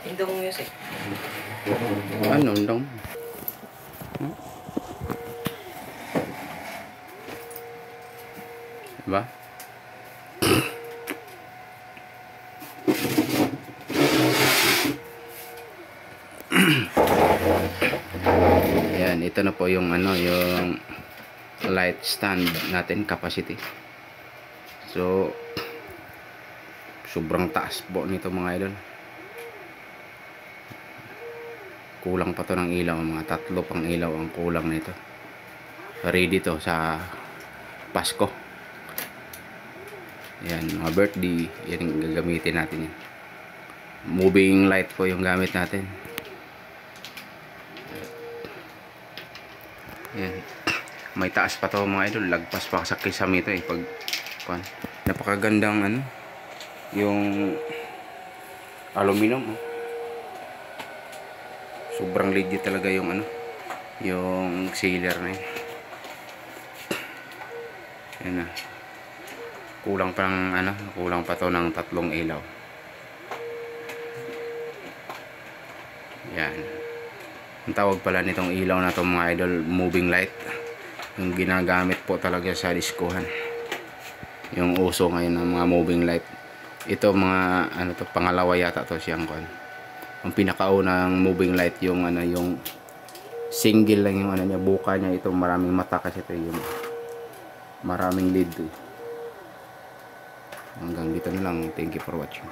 Indong music. Ano dong? Hmm? Diba? Ayan, ito na po yung ano, yung light stand natin, capacity. So sobrang taas po nito mga idol. Kulang pa to ng ilaw, mga 3 pang ilaw ang kulang nito. Ready to sa Pasko. Yan, mga birthday, yan ang gagamitin natin yan. Moving light po yung gamit natin. Yan. May taas pa to mga idol, lagpas pa sa kisame ito pag kuan. Napakagandang ano, yung aluminum. Sobrang legit talaga yung ano, yung sealer na yun. Yan na. Kulang pa ng ano, kulang pa to ng 3 ilaw. Yan. Ang tawag pala nitong ilaw na to mga idol, moving light. Yung ginagamit po talaga sa diskuhan. Yung uso ngayon ng mga moving light. Ito mga ano to, pangalawa yata to siyang kuan. Ang pinakaunang moving light yung ano, yung single lang yung ano niya, buka niya. Ito maraming mata kasi ito yung maraming lead. Hanggang dito na lang. Thank you for watching.